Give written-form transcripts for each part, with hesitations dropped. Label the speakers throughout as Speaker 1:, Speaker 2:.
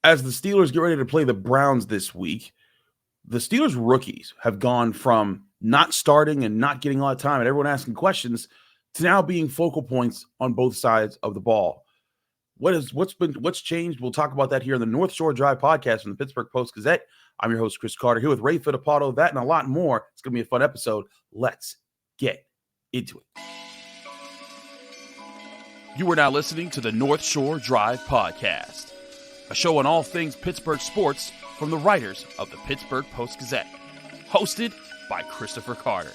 Speaker 1: as the Steelers get ready to play the Browns this week, the Steelers rookies have gone from not starting and not getting a lot of time and everyone asking questions to now being focal points on both sides of the ball. What's changed? We'll talk about that here in the North Shore Drive podcast from the Pittsburgh Post-Gazette. I'm your host, Chris Carter, here with Ray Fittipaldo. That and a lot more. It's going to be a fun episode. Let's get into it.
Speaker 2: You are now listening to the North Shore Drive podcast, a show on all things Pittsburgh sports from the writers of the Pittsburgh Post-Gazette, hosted by Christopher Carter.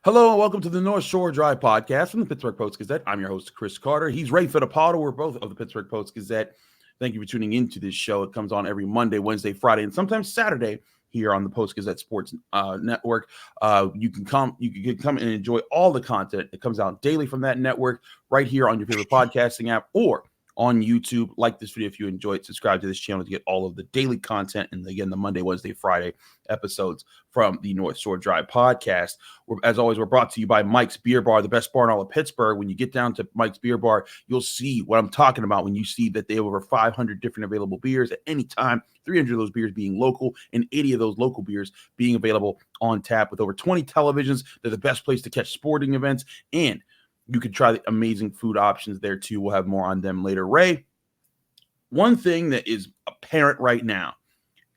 Speaker 1: Hello and welcome to the North Shore Drive podcast from the Pittsburgh Post-Gazette. I'm your host, Chris Carter. He's Ray Fittipaldo. We're both of the Pittsburgh Post-Gazette. Thank you for tuning into this show. It comes on every Monday, Wednesday, Friday, and sometimes Saturday here on the Post-Gazette Sports Network. You can come and enjoy all the content that comes out daily from that network right here on your favorite podcasting app or on YouTube. Like this video if you enjoy it. Subscribe to this channel to get all of the daily content and, again, the Monday, Wednesday, Friday episodes from the North Shore Drive podcast. As always, we're brought to you by Mike's Beer Bar, the best bar in all of Pittsburgh. When you get down to Mike's Beer Bar, you'll see what I'm talking about when you see that they have over 500 different available beers at any time, 300 of those beers being local and 80 of those local beers being available on tap. With over 20 televisions, they're the best place to catch sporting events, and you can try the amazing food options there too. We'll have more on them later. Ray, one thing that is apparent right now,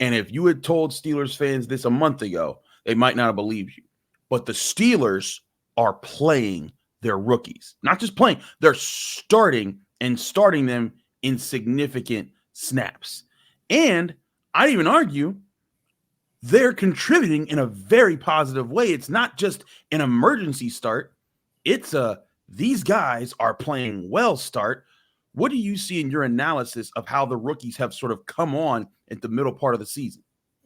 Speaker 1: and if you had told Steelers fans this a month ago, they might not have believed you, but the Steelers are playing their rookies. Not just playing, they're starting them in significant snaps. And I'd even argue they're contributing in a very positive way. It's not just an emergency start. It's these guys are playing well start. What do you see in your analysis of how the rookies have sort of come on at the middle part of the season?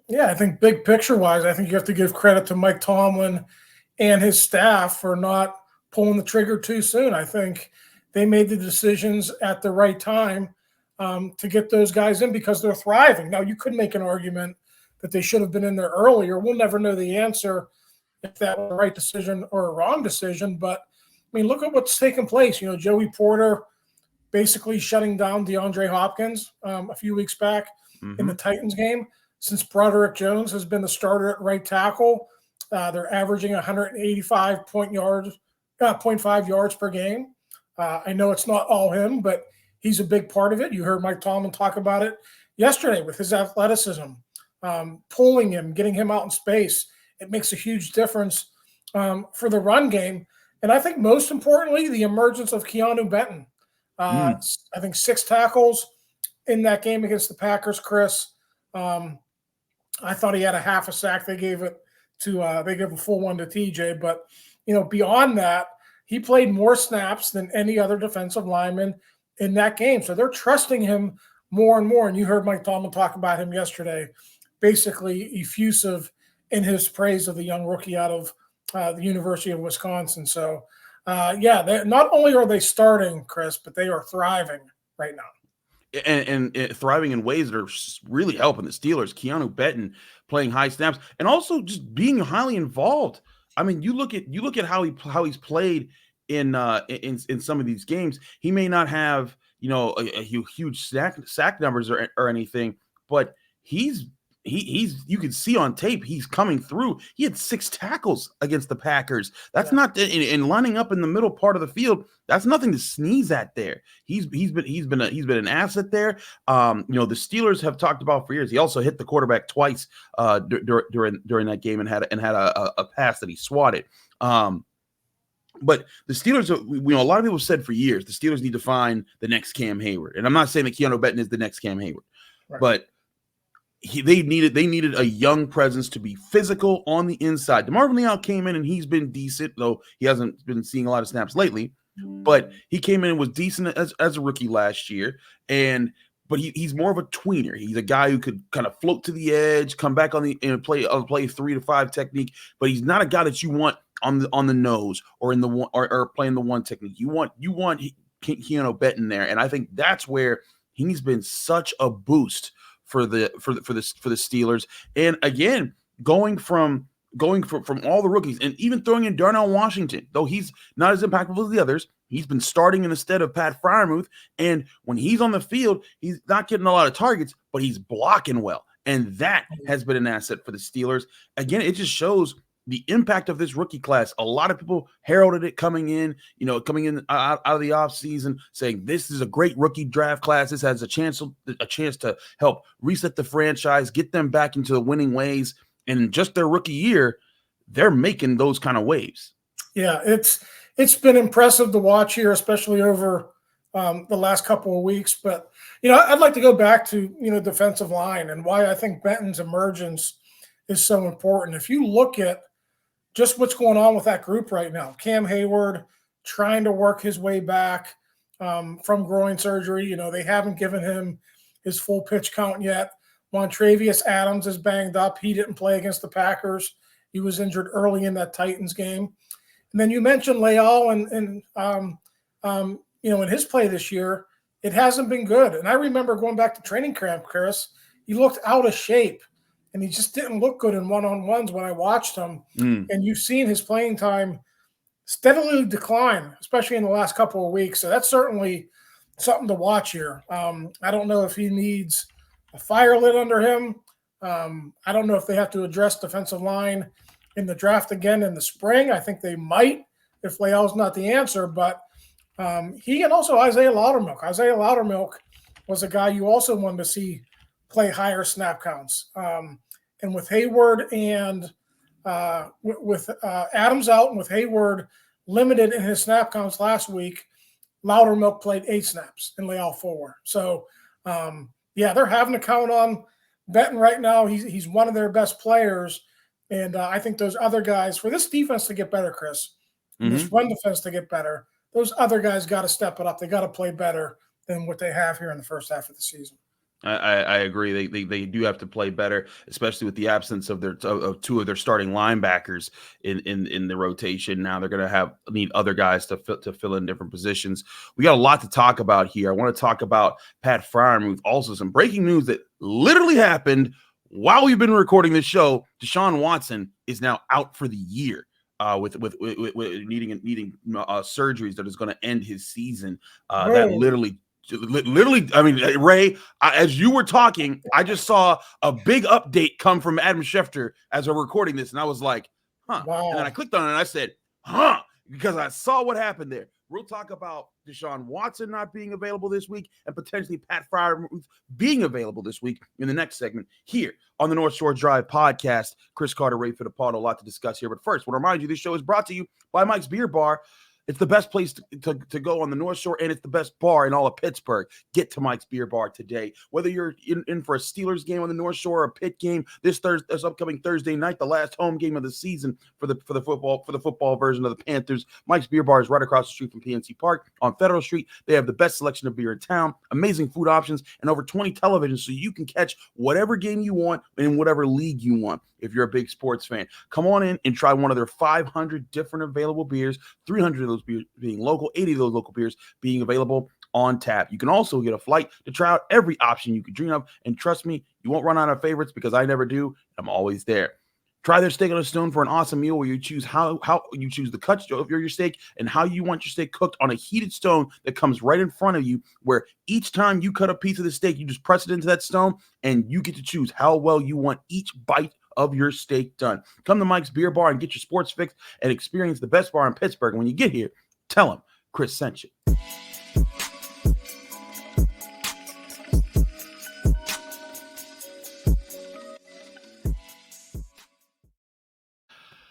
Speaker 3: Yeah, I think big picture-wise, I think you have to give credit to Mike Tomlin and his staff for not pulling the trigger too soon. I think they made the decisions at the right time to get those guys in because they're thriving. Now, you could make an argument that they should have been in there earlier. We'll never know the answer if that was the right decision or a wrong decision, but I mean, look at what's taken place. You know, Joey Porter basically shutting down DeAndre Hopkins a few weeks back in the Titans game. Since Broderick Jones has been the starter at right tackle, they're averaging 185.5 yards per game. I know it's not all him, but he's a big part of it. You heard Mike Tomlin talk about it yesterday with his athleticism, pulling him, getting him out in space. It makes a huge difference for the run game. And I think most importantly, the emergence of Keeanu Benton. I think 6 tackles in that game against the Packers, Chris. I thought he had a half a sack. They gave a full one to TJ. But, you know, beyond that, he played more snaps than any other defensive lineman in that game. So they're trusting him more and more. And you heard Mike Tomlin talk about him yesterday, basically effusive in his praise of the young rookie out of the University of Wisconsin. So, not only are they starting, Chris, but they are thriving right now.
Speaker 1: And thriving in ways that are really helping the Steelers. Keeanu Benton playing high snaps and also just being highly involved. I mean, you look at how he's played in some of these games. He may not have a huge sack numbers or anything, but he's you can see on tape he's coming through. He had 6 tackles against the Packers. That's not in lining up in the middle part of the field. That's nothing to sneeze at there. He's been an asset there. The Steelers have talked about for years. He also hit the quarterback twice during that game and had a pass that he swatted. But the Steelers, a lot of people said for years the Steelers need to find the next Cam Hayward, and I'm not saying that Keanu Benton is the next Cam Hayward, right. But they needed a young presence to be physical on the inside. DeMarvin Leal came in and he's been decent, though he hasn't been seeing a lot of snaps lately. But he came in and was decent as a rookie last year, but he's more of a tweener. He's a guy who could kind of float to the edge, come back and play 3 to 5 technique. But he's not a guy that you want on the nose or in the one or playing the one technique. You want Keanu Benton there, and I think that's where he's been such a boost for the Steelers. And again, going from going from all the rookies, and even throwing in Darnell Washington, though he's not as impactful as the others. He's been starting instead of Pat Freiermuth, and when he's on the field, he's not getting a lot of targets, but he's blocking well, and that has been an asset for the Steelers. Again, it just shows the impact of this rookie class. A lot of people heralded it coming in out of the offseason, saying this is a great rookie draft class. This has a chance to help reset the franchise, get them back into the winning ways. And in just their rookie year, they're making those kind of waves.
Speaker 3: Yeah, it's been impressive to watch here, especially over the last couple of weeks. But, I'd like to go back to, defensive line and why I think Benton's emergence is so important. If you look at just what's going on with that group right now, Cam Hayward trying to work his way back from groin surgery. They haven't given him his full pitch count yet. Montravius Adams is banged up. He didn't play against the Packers. He was injured early in that Titans game. And then you mentioned Leal and in his play this year, it hasn't been good. And I remember going back to training camp, Chris, he looked out of shape. And he just didn't look good in one-on-ones when I watched him. And you've seen his playing time steadily decline, especially in the last couple of weeks. So that's certainly something to watch here. I don't know if he needs a fire lit under him. I don't know if they have to address defensive line in the draft again in the spring. I think they might if Leal's not the answer. But he and also Isaiah Loudermilk. Isaiah Loudermilk was a guy you also wanted to see play higher snap counts. And with Hayward and with Adams out and with Hayward limited in his snap counts last week, Loudermilk played 8 snaps and Leal 4. So, they're having to count on Benton right now. He's one of their best players. And I think those other guys, for this defense to get better, Chris, this run defense to get better, those other guys got to step it up. They got to play better than what they have here in the first half of the season.
Speaker 1: I agree. They do have to play better, especially with the absence of two of their starting linebackers in the rotation. Now they're going to need other guys to fill in different positions. We got a lot to talk about here. I want to talk about Pat Freiermuth. Also, some breaking news that literally happened while we've been recording this show. Deshaun Watson is now out for the year. With needing surgeries that is going to end his season. That literally, I mean, Ray, as you were talking, I just saw a big update come from Adam Schefter as we're recording this, and I was like, huh. Wow. And then I clicked on it, and I said, huh, because I saw what happened there. We'll talk about Deshaun Watson not being available this week and potentially Pat Freiermuth being available this week in the next segment here on the North Shore Drive podcast. Chris Carter, Ray Fittipaldo, a lot to discuss here. But first, I want to remind you, this show is brought to you by Mike's Beer Bar. It's the best place to go on the North Shore, and it's the best bar in all of Pittsburgh. Get to Mike's Beer Bar today. Whether you're in for a Steelers game on the North Shore or a Pitt game this upcoming Thursday night, the last home game of the season for the football version of the Panthers, Mike's Beer Bar is right across the street from PNC Park on Federal Street. They have the best selection of beer in town, amazing food options, and over 20 televisions so you can catch whatever game you want in whatever league you want. If you're a big sports fan, come on in and try one of their 500 different available beers, 300 of those beers being local, 80 of those local beers being available on tap. You can also get a flight to try out every option you could dream of. And trust me, you won't run out of favorites because I never do. I'm always there. Try their steak on a stone for an awesome meal where you choose how you choose the cut of your steak and how you want your steak cooked on a heated stone that comes right in front of you, where each time you cut a piece of the steak, you just press it into that stone and you get to choose how well you want each bite of your steak done. Come to Mike's Beer Bar and get your sports fix and experience the best bar in Pittsburgh. And when you get here, tell them Chris sent you.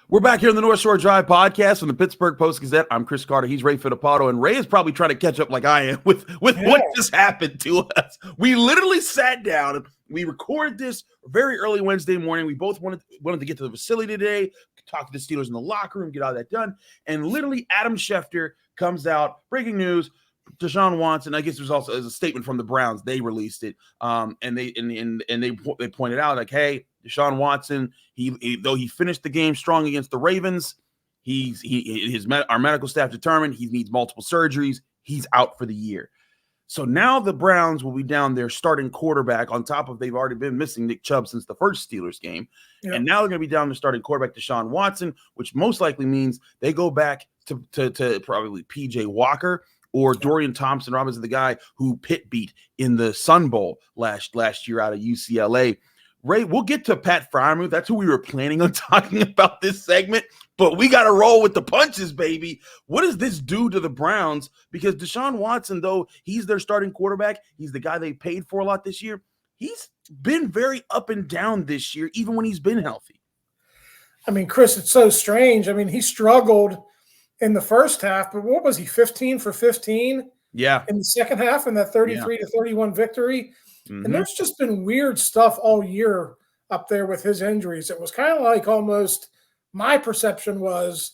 Speaker 1: We're back here on the North Shore Drive podcast from the Pittsburgh Post-Gazette. I'm Chris Carter. He's Ray Fittipaldo, and Ray is probably trying to catch up like I am with what just happened to us. We literally sat down and we recorded this very early Wednesday morning. We both wanted to get to the facility today, talk to the Steelers in the locker room, get all that done. And literally Adam Schefter comes out, breaking news, Deshaun Watson. I guess there's also a statement from the Browns. They released it, and they pointed out like, hey, Deshaun Watson, though he finished the game strong against the Ravens, our medical staff determined he needs multiple surgeries. He's out for the year. So now the Browns will be down their starting quarterback on top of they've already been missing Nick Chubb since the first Steelers game. Yep. And now they're going to be down their starting quarterback, Deshaun Watson, which most likely means they go back to probably P.J. Walker or Dorian Thompson-Robinson, the guy who Pitt beat in the Sun Bowl last year out of UCLA. Ray, we'll get to Pat Freiermuth. That's who we were planning on talking about this segment, but we got to roll with the punches, baby. What does this do to the Browns? Because Deshaun Watson, though he's their starting quarterback, he's the guy they paid for a lot this year. He's been very up and down this year, even when he's been healthy.
Speaker 3: I mean, Chris, it's so strange. I mean, he struggled in the first half, but what was he, 15 for 15?
Speaker 1: Yeah.
Speaker 3: In the second half in that 33-31 victory. Mm-hmm. And there's just been weird stuff all year up there with his injuries. It was kind of like almost my perception was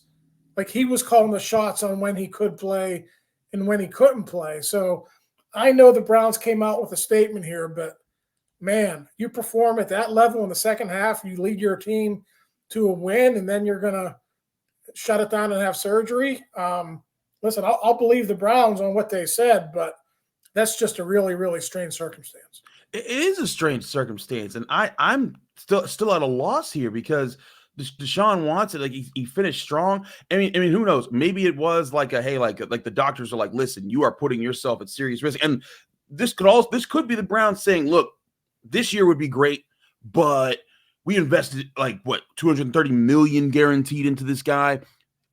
Speaker 3: like he was calling the shots on when he could play and when he couldn't play. So I know the Browns came out with a statement here, but man, you perform at that level in the second half, you lead your team to a win, and then you're going to shut it down and have surgery. Listen, I'll believe the Browns on what they said, but that's just a really, really strange circumstance.
Speaker 1: It is a strange circumstance, and I'm still at a loss here because Deshaun Watson, like he finished strong. I mean, who knows? Maybe it was like like the doctors are like, listen, you are putting yourself at serious risk, and this could be the Browns saying, look, this year would be great, but we invested like what $230 million guaranteed into this guy.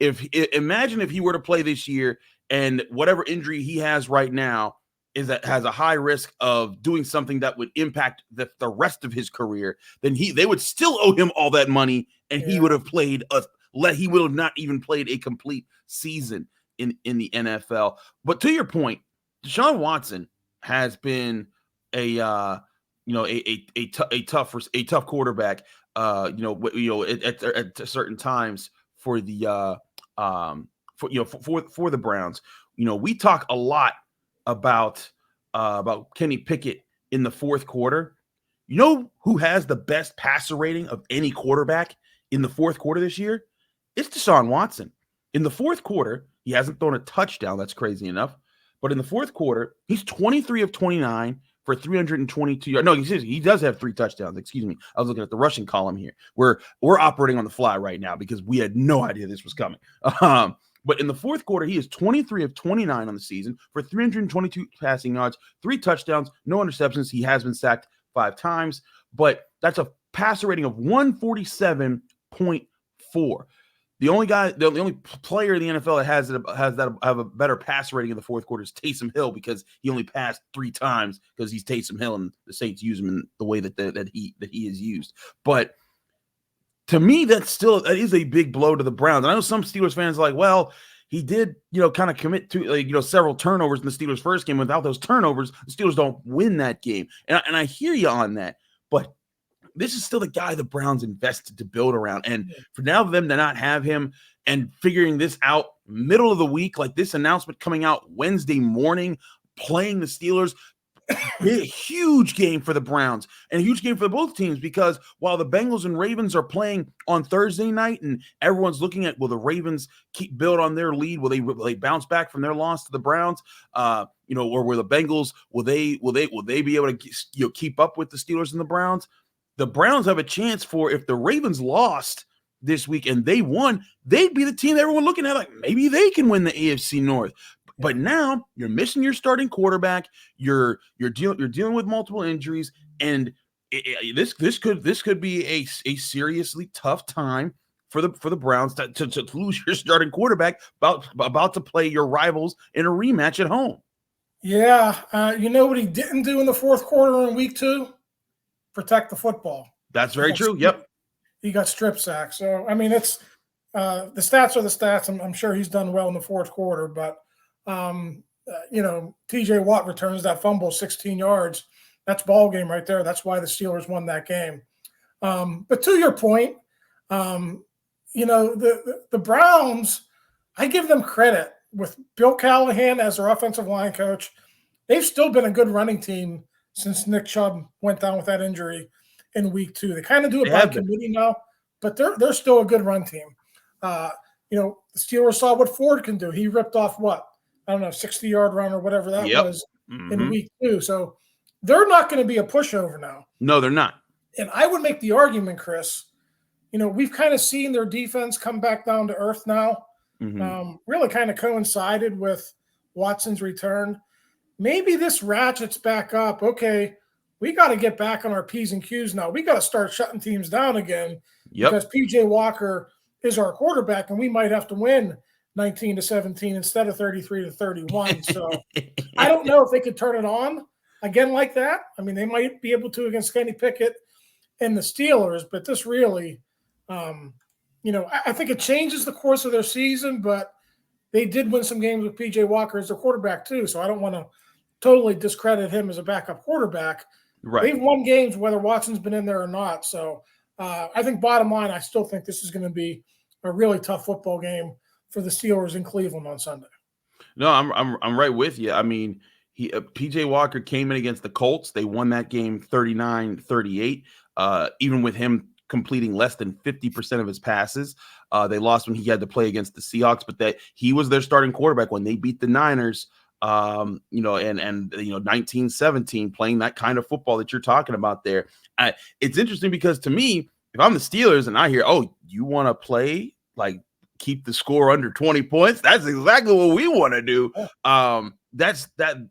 Speaker 1: Imagine if he were to play this year and whatever injury he has right now has a high risk of doing something that would impact the rest of his career, then they would still owe him all that money, and he would have he would have not even played a complete season in the NFL. But to your point, Deshaun Watson has been a tough quarterback. At certain times for the for the Browns. We talk a lot about Kenny Pickett in the fourth quarter. You know who has the best passer rating of any quarterback in the fourth quarter this year? It's Deshaun Watson. In the fourth quarter, he hasn't thrown a touchdown. That's crazy enough. But in the fourth quarter, he's 23 of 29 for 322 yards. No, he does have 3 touchdowns. Excuse me. I was looking at the rushing column here. We're operating on the fly right now because we had no idea this was coming. But in the fourth quarter, he is 23 of 29 on the season for 322 passing yards, 3 touchdowns, no interceptions. He has been sacked 5 times, but that's a passer rating of 147.4. The only player in the NFL that have a better passer rating in the fourth quarter is Taysom Hill, because he only passed 3 times because he's Taysom Hill and the Saints use him in the way that he is used. But to me, that is a big blow to the Browns. And I know some Steelers fans are like, well, he did, kind of commit to, several turnovers in the Steelers' first game. Without those turnovers, the Steelers don't win that game. And I hear you on that, but this is still the guy the Browns invested to build around. And for now them to not have him and figuring this out middle of the week, like this announcement coming out Wednesday morning, playing the Steelers, a huge game for the Browns and a huge game for both teams, because while the Bengals and Ravens are playing on Thursday night and everyone's looking at, will the Ravens build on their lead? Will they bounce back from their loss to the Browns? Or will the Bengals, will they be able to keep up with the Steelers and the Browns? The Browns have a chance for, if the Ravens lost this week and they won, they'd be the team everyone looking at like maybe they can win the AFC North. But now you're missing your starting quarterback. You're dealing with multiple injuries, and this could be a seriously tough time for the Browns to lose your starting quarterback about to play your rivals in a rematch at home.
Speaker 3: Yeah, you know what he didn't do in the fourth quarter in week 2? Protect the football.
Speaker 1: That's very true. Yep.
Speaker 3: He got strip sacked. So, I mean, it's the stats are the stats. I'm sure he's done well in the fourth quarter, but, TJ Watt returns that fumble 16 yards. That's ball game right there. That's why the Steelers won that game. But to your point, the Browns, I give them credit with Bill Callahan as their offensive line coach. They've still been a good running team since Nick Chubb went down with that injury in week 2. They kind of do it by committee now, but they're still a good run team. The Steelers saw what Ford can do. He ripped off 60-yard run or whatever that was in week 2. So they're not going to be a pushover now.
Speaker 1: No, they're not.
Speaker 3: And I would make the argument, Chris, we've kind of seen their defense come back down to earth now. Really kind of coincided with Watson's return. Maybe this ratchets back up. Okay, we got to get back on our P's and Q's now. We got to start shutting teams down again because P.J. Walker is our quarterback, and we might have to win 19-17 instead of 33-31. So I don't know if they could turn it on again like that. I mean, they might be able to against Kenny Pickett and the Steelers, but this really, I think it changes the course of their season, but they did win some games with P.J. Walker as their quarterback too. So I don't want to totally discredit him as a backup quarterback.
Speaker 1: Right.
Speaker 3: They've won games whether Watson's been in there or not. So I think bottom line, I still think this is going to be a really tough football game for the Steelers in Cleveland on Sunday.
Speaker 1: No, I'm right with you. I mean, P.J. Walker came in against the Colts. They won that game 39-38. Even with him completing less than 50% of his passes, they lost when he had to play against the Seahawks. But that he was their starting quarterback when they beat the Niners. 19-17, playing that kind of football that you're talking about there. It's interesting because to me, if I'm the Steelers and I hear, oh, you want to play like keep the score under 20 points, that's exactly what we want to do. I'm just kind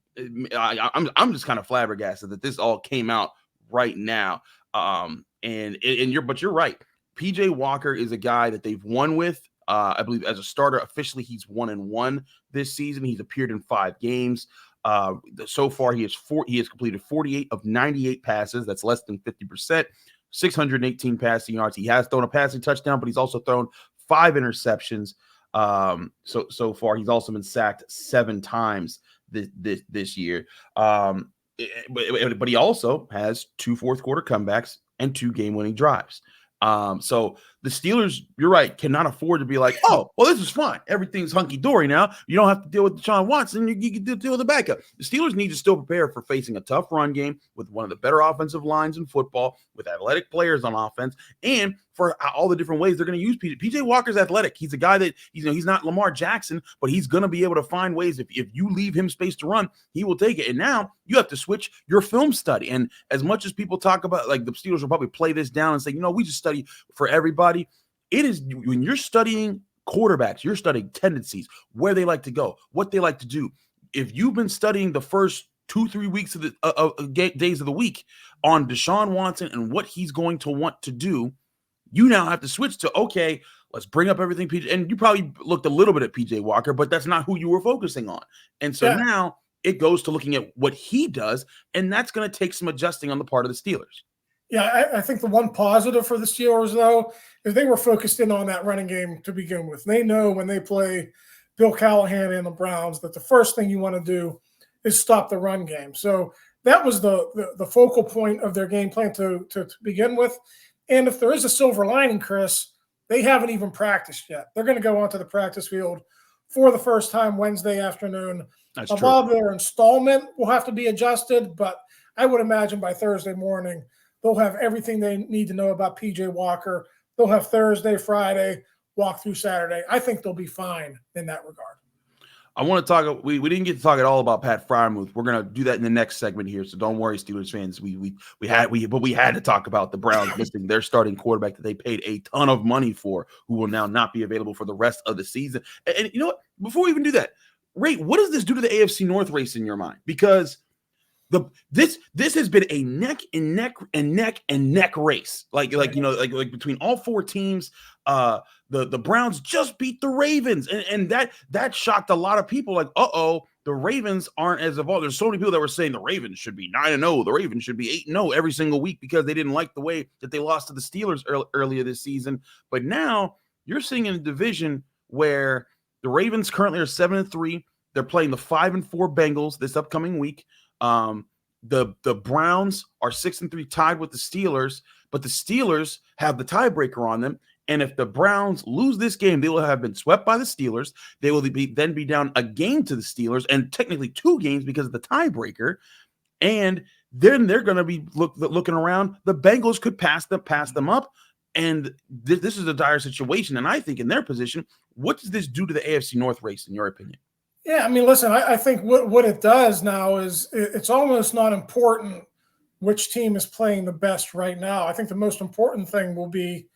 Speaker 1: of flabbergasted that this all came out right now. But you're right. PJ Walker is a guy that they've won with. I believe as a starter, officially he's 1-1 this season. He's appeared in 5 games. So far, he has completed 48 of 98 passes. That's less than 50%. 618 passing yards. He has thrown a passing touchdown, but he's also thrown 5 interceptions. So far, he's also been sacked 7 times this year. But he also has 2 fourth-quarter comebacks and 2 game-winning drives. So the Steelers, you're right, cannot afford to be like, oh, well, this is fine. Everything's hunky-dory now. You don't have to deal with Deshaun Watson. You can deal with the backup. The Steelers need to still prepare for facing a tough run game with one of the better offensive lines in football, with athletic players on offense, and for all the different ways they're going to use PJ. PJ Walker's athletic. He's a guy that, he's not Lamar Jackson, but he's going to be able to find ways. If you leave him space to run, he will take it. And now you have to switch your film study. And as much as people talk about, like, the Steelers will probably play this down and say, we just study for everybody. It is when you're studying quarterbacks, you're studying tendencies, where they like to go, what they like to do. If you've been studying the first 2-3 weeks of the days of the week on Deshaun Watson and what he's going to want to do, you now have to switch to, okay, let's bring up everything PJ. And you probably looked a little bit at PJ Walker, but that's not who you were focusing on. And so now it goes to looking at what he does, and that's going to take some adjusting on the part of the Steelers.
Speaker 3: Yeah, I think the one positive for the Steelers, though, is they were focused in on that running game to begin with. They know when they play Bill Callahan and the Browns that the first thing you want to do is stop the run game. So that was the focal point of their game plan to begin with. And if there is a silver lining, Chris, they haven't even practiced yet. They're going to go onto the practice field for the first time Wednesday afternoon.
Speaker 1: That's
Speaker 3: true. Above their installment will have to be adjusted, but I would imagine by Thursday morning they'll have everything they need to know about P.J. Walker. They'll have Thursday, Friday, walk through Saturday. I think they'll be fine in that regard.
Speaker 1: I want to talk. We didn't get to talk at all about Pat Freiermuth. We're going to do that in the next segment here, so don't worry, Steelers fans. We had to talk about the Browns missing their starting quarterback that they paid a ton of money for, who will now not be available for the rest of the season. And you know what? Before we even do that, Ray, what does this do to the AFC North race in your mind? Because this has been a neck and neck race, like between all 4 teams. The Browns just beat the Ravens, and that shocked a lot of people. Like, the Ravens aren't as evolved. There's so many people that were saying the Ravens should be 9-0, the Ravens should be 8-0 every single week because they didn't like the way that they lost to the Steelers earlier this season. But now you're seeing in a division where the Ravens currently are 7-3. They're playing the 5-4 Bengals this upcoming week. The Browns are 6-3, tied with the Steelers, but the Steelers have the tiebreaker on them. And if the Browns lose this game, they will have been swept by the Steelers. They will then be down a game to the Steelers, and technically 2 games because of the tiebreaker. And then they're going to be looking around. The Bengals could pass them up, and this is a dire situation. And I think in their position, what does this do to the AFC North race, in your opinion?
Speaker 3: Yeah, I mean, listen, I think what it does now is it's almost not important which team is playing the best right now. I think the most important thing will be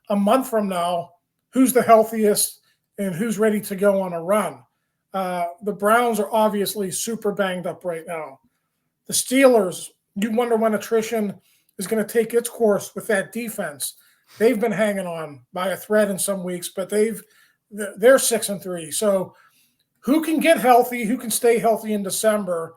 Speaker 3: a month from now, who's the healthiest and who's ready to go on a run. The Browns are obviously super banged up right now. The Steelers, you wonder when attrition is going to take its course with that defense. They've been hanging on by a thread in some weeks, but they're 6-3. So who can get healthy? Who can stay healthy in December?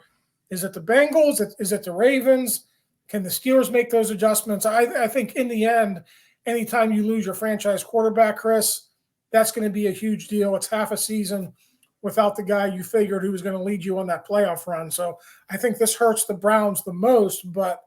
Speaker 3: Is it the Bengals? Is it the Ravens? Can the Steelers make those adjustments? I think in the end, anytime you lose your franchise quarterback, Chris, that's going to be a huge deal. It's half a season without the guy you figured who was going to lead you on that playoff run. So I think this hurts the Browns the most. But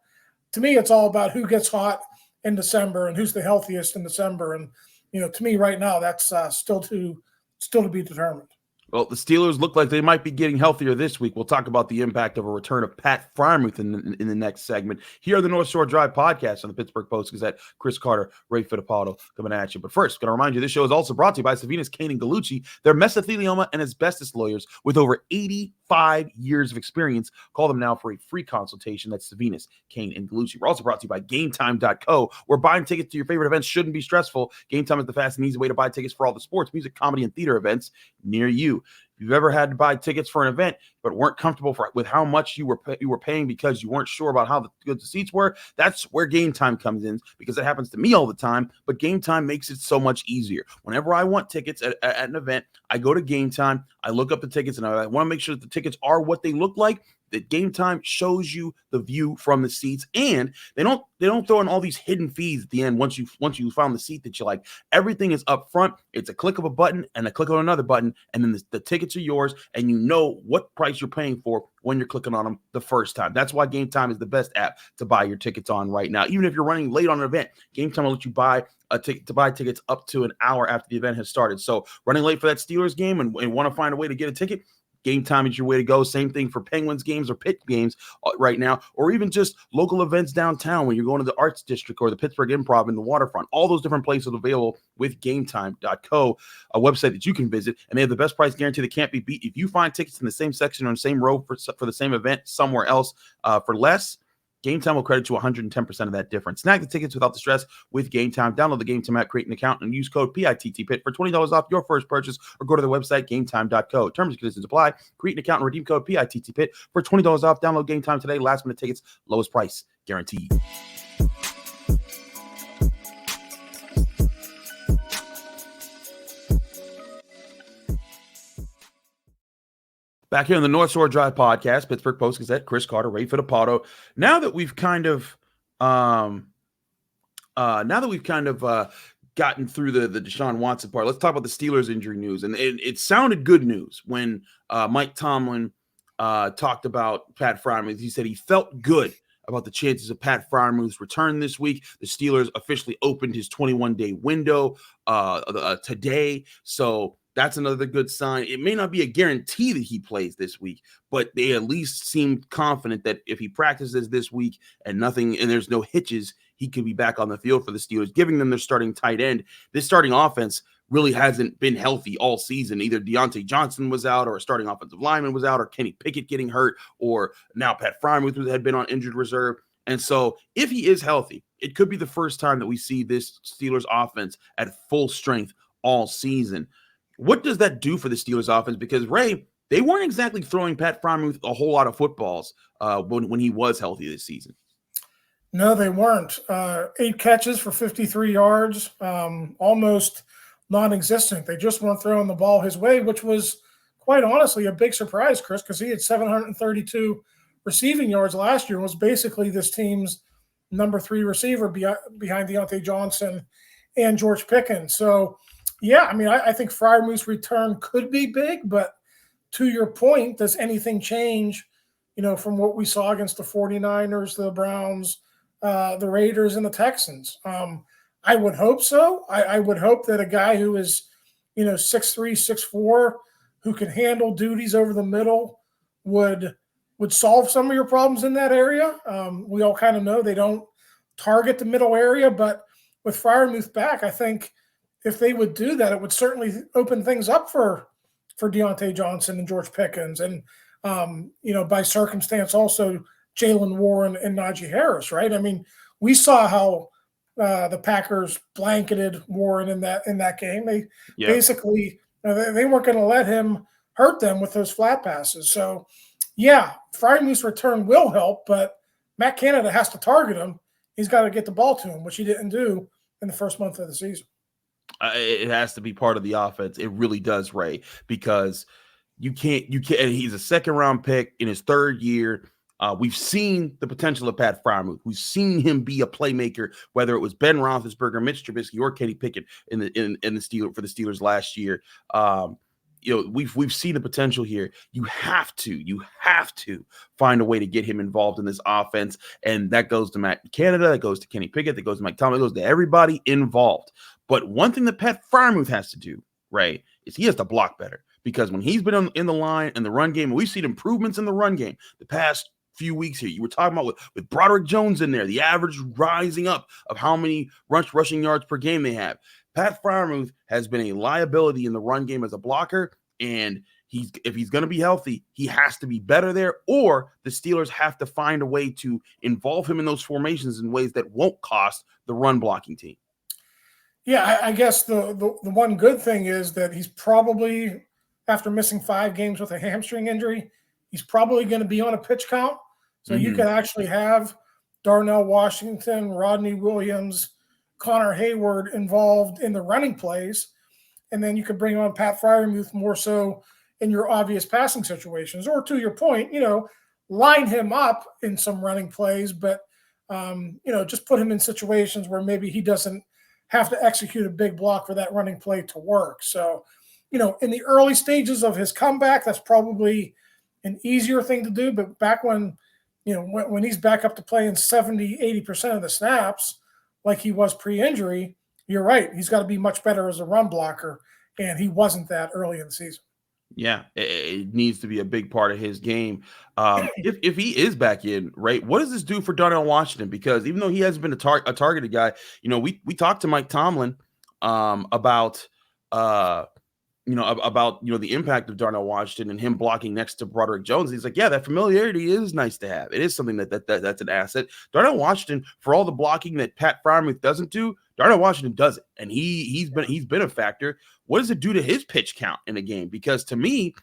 Speaker 3: to me, it's all about who gets hot in December and who's the healthiest in December. And, to me right now, that's still to be determined.
Speaker 1: Well, the Steelers look like they might be getting healthier this week. We'll talk about the impact of a return of Pat Freiermuth in the next segment here on the North Shore Drive podcast on the Pittsburgh Post-Gazette. Chris Carter, Ray Fittipaldo coming at you. But first, going to remind you, this show is also brought to you by Savinas, Kane, and Gallucci. They're mesothelioma and asbestos lawyers with over 85 years of experience. Call them now for a free consultation. That's Savinas, Kane, and Gallucci. We're also brought to you by GameTime.co, where buying tickets to your favorite events shouldn't be stressful. GameTime is the fast and easy way to buy tickets for all the sports, music, comedy, and theater events near you. If you've ever had to buy tickets for an event but weren't comfortable with how much you were paying because you weren't sure about how good the seats were, that's where Game Time comes in, because it happens to me all the time. But Game Time makes it so much easier. Whenever I want tickets at an event, I go to Game Time, I look up the tickets, and I want to make sure that the tickets are what they look like. That Game Time shows you the view from the seats, and they don't throw in all these hidden fees at the end once you found the seat that you like. Everything is up front. It's a click of a button and a click of another button, and then the tickets are yours, and you know what price you're paying for when you're clicking on them the first time. That's why Game Time is the best app to buy your tickets on right now. Even if you're running late on an event, Game Time will let you buy a ticket to buy tickets up to an hour after the event has started. So running late for that Steelers game and want to find a way to get a ticket, Game Time is your way to go. Same thing for Penguins games or Pitt games right now, or even just local events downtown when you're going to the Arts District or the Pittsburgh Improv in the waterfront. All those different places available with GameTime.co, a website that you can visit, and they have the best price guarantee that can't be beat. If you find tickets in the same section or in the same row for the same event somewhere else for less, Game Time will credit you 110% of that difference. Snag the tickets without the stress with Game Time. Download the Game Time app, create an account, and use code PITTPIT for $20 off your first purchase, or go to the website GameTime.co. Terms and conditions apply. Create an account and redeem code PITTPIT for $20 off. Download Game Time today. Last minute tickets, lowest price guaranteed. Back here on the North Shore Drive podcast, Pittsburgh Post-Gazette, Chris Carter, Ray Fittipaldo. Now that we've kind of gotten through the Deshaun Watson part, let's talk about the Steelers injury news. And it sounded good news when Mike Tomlin talked about Pat Freiermuth. He said he felt good about the chances of Pat Freiermuth's return this week. The Steelers officially opened his 21-day window today. So that's another good sign. It may not be a guarantee that he plays this week, but they at least seem confident that if he practices this week and there's no hitches, he could be back on the field for the Steelers, giving them their starting tight end. This starting offense really hasn't been healthy all season. Either Deontay Johnson was out, or a starting offensive lineman was out, or Kenny Pickett getting hurt, or now Pat Freiermuth had been on injured reserve. And so if he is healthy, it could be the first time that we see this Steelers offense at full strength all season. What does that do for the Steelers offense? Because, Ray, they weren't exactly throwing Pat Freiermuth a whole lot of footballs when he was healthy this season.
Speaker 3: No, they weren't. 8 catches for 53 yards, almost non-existent. They just weren't throwing the ball his way, which was quite honestly a big surprise, Chris, because he had 732 receiving yards last year and was basically this team's number 3 receiver behind Deontay Johnson and George Pickens. So, yeah, I mean, I think Freiermuth's return could be big, but to your point, does anything change, from what we saw against the 49ers, the Browns, the Raiders, and the Texans? I would hope so. I would hope that a guy who is, 6'3", 6'4", who can handle duties over the middle would solve some of your problems in that area. We all kind of know they don't target the middle area, but with Freiermuth back, I think if they would do that, it would certainly open things up for for Deontay Johnson and George Pickens, and by circumstance also Jalen Warren and Najee Harris, right? I mean, we saw how the Packers blanketed Warren in that game. They basically they weren't going to let him hurt them with those flat passes. So, yeah, Freiermuth's return will help, but Matt Canada has to target him. He's got to get the ball to him, which he didn't do in the first month of the season.
Speaker 1: It has to be part of the offense. It really does, Ray, because you can't. He's a second-round pick in his third year. We've seen the potential of Pat Freiermuth. We've seen him be a playmaker, whether it was Ben Roethlisberger, Mitch Trubisky, or Kenny Pickett in the Steelers last year. We've seen the potential here. You have to find a way to get him involved in this offense, and that goes to Matt Canada, that goes to Kenny Pickett, that goes to Mike Tomlin, that goes to everybody involved. But one thing that Pat Freiermuth has to do, Ray, is he has to block better, because when he's been in the line in the run game, we've seen improvements in the run game the past few weeks here. You were talking about with Broderick Jones in there, the average rising up of how many rushing yards per game they have. Pat Freiermuth has been a liability in the run game as a blocker, and if he's going to be healthy, he has to be better there, or the Steelers have to find a way to involve him in those formations in ways that won't cost the run blocking team.
Speaker 3: Yeah, I guess the one good thing is that he's probably, after missing 5 games with a hamstring injury, he's probably going to be on a pitch count. So you could actually have Darnell Washington, Rodney Williams, Connor Hayward involved in the running plays, and then you could bring on Pat Freiermuth more so in your obvious passing situations, or to your point, line him up in some running plays, but just put him in situations where maybe he doesn't have to execute a big block for that running play to work. So, in the early stages of his comeback, that's probably an easier thing to do. But back when he's back up to playing 70, 80% of the snaps, like he was pre-injury, you're right. He's got to be much better as a run blocker, and he wasn't that early in the season.
Speaker 1: Yeah, it needs to be a big part of his game. If he is back in, right, what does this do for Darnell Washington? Because even though he hasn't been a targeted guy, we talked to Mike Tomlin about the impact of Darnell Washington and him blocking next to Broderick Jones. He's like, yeah, that familiarity is nice to have. It is something that's an asset. Darnell Washington, for all the blocking that Pat Freiermuth doesn't do, Darnell Washington does it, and he's been a factor. What does it do to his pitch count in a game? Because to me,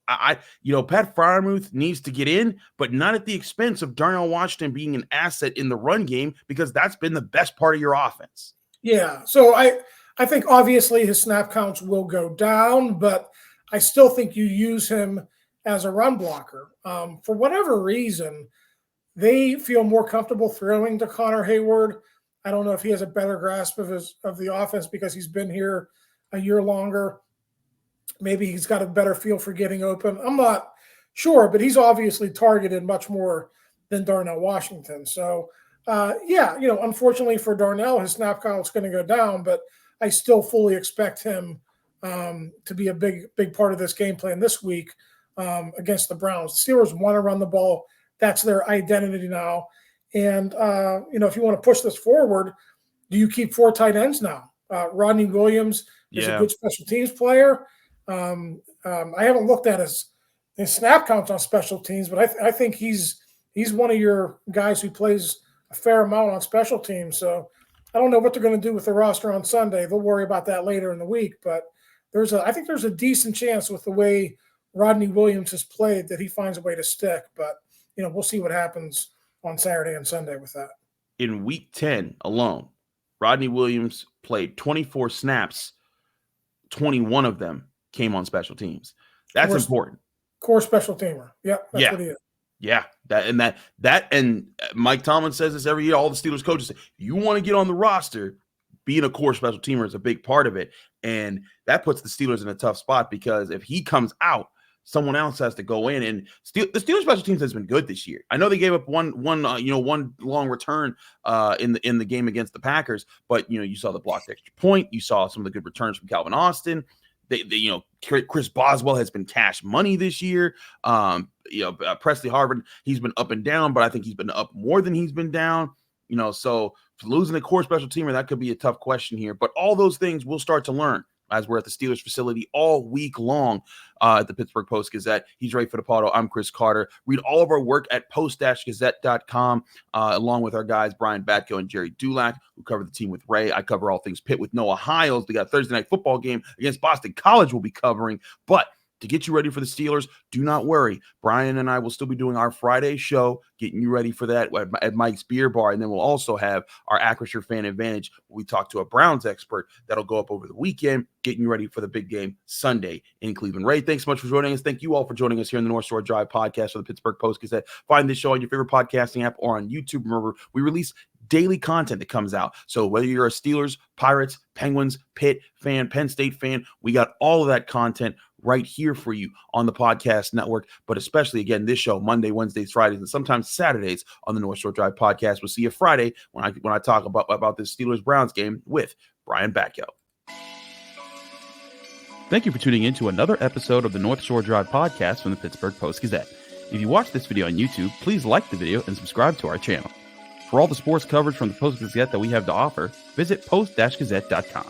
Speaker 1: Pat Freiermuth needs to get in, but not at the expense of Darnell Washington being an asset in the run game, because that's been the best part of your offense.
Speaker 3: Yeah, so I think obviously his snap counts will go down, but I still think you use him as a run blocker. For whatever reason, they feel more comfortable throwing to Connor Hayward. I don't know if he has a better grasp of the offense because he's been here a year longer. Maybe he's got a better feel for getting open. I'm not sure, but he's obviously targeted much more than Darnell Washington. So, unfortunately for Darnell, his snap count is going to go down, but I still fully expect him to be a big part of this game plan this week against the Browns. The Steelers want to run the ball. That's their identity now. And, if you want to push this forward, do you keep 4 tight ends now? Rodney Williams is a good special teams player. I haven't looked at his snap counts on special teams, but I think he's one of your guys who plays a fair amount on special teams. So I don't know what they're going to do with the roster on Sunday. They'll worry about that later in the week. But I think there's a decent chance with the way Rodney Williams has played that he finds a way to stick. But, we'll see what happens on Saturday and Sunday with that.
Speaker 1: In week 10 alone, Rodney Williams played 24 snaps. 21 of them came on special teams. That's important.
Speaker 3: Core special teamer. Yep, that's what he is.
Speaker 1: Yeah, and Mike Tomlin says this every year. All the Steelers coaches say, you want to get on the roster, being a core special teamer is a big part of it. And that puts the Steelers in a tough spot, because if he comes out, someone else has to go in. And the Steelers special teams has been good this year. I know they gave up one long return in the game against the Packers, but you saw the blocked extra point. You saw some of the good returns from Calvin Austin. Chris Boswell has been cash money this year. Presley Harvin, he's been up and down, but I think he's been up more than he's been down. So losing a core special teamer, that could be a tough question here. But all those things we'll start to learn. as we're at the Steelers facility all week long at the Pittsburgh Post-Gazette. He's Ray Fittipaldo. I'm Chris Carter. Read all of our work at post-gazette.com, along with our guys, Brian Batko and Jerry Dulac, who cover the team with Ray. I cover all things Pitt with Noah Hiles. They got a Thursday night football game against Boston College we'll be covering. But to get you ready for the Steelers, do not worry. Brian and I will still be doing our Friday show, getting you ready for that at Mike's Beer Bar. And then we'll also have our Acrisure Fan Advantage, where we talk to a Browns expert that'll go up over the weekend, getting you ready for the big game Sunday in Cleveland. Ray, thanks so much for joining us. Thank you all for joining us here in the North Shore Drive podcast for the Pittsburgh Post-Gazette. Find this show on your favorite podcasting app or on YouTube. Remember, we release daily content that comes out. So whether you're a Steelers, Pirates, Penguins, Pitt fan, Penn State fan, we got all of that content right here for you on the podcast network, but especially, again, this show, Monday, Wednesdays, Fridays, and sometimes Saturdays on the North Shore Drive podcast. We'll see you Friday when I talk about this Steelers-Browns game with Brian Batko.
Speaker 2: Thank you for tuning in to another episode of the North Shore Drive podcast from the Pittsburgh Post-Gazette. If you watch this video on YouTube, please like the video and subscribe to our channel. For all the sports coverage from the Post-Gazette that we have to offer, visit post-gazette.com.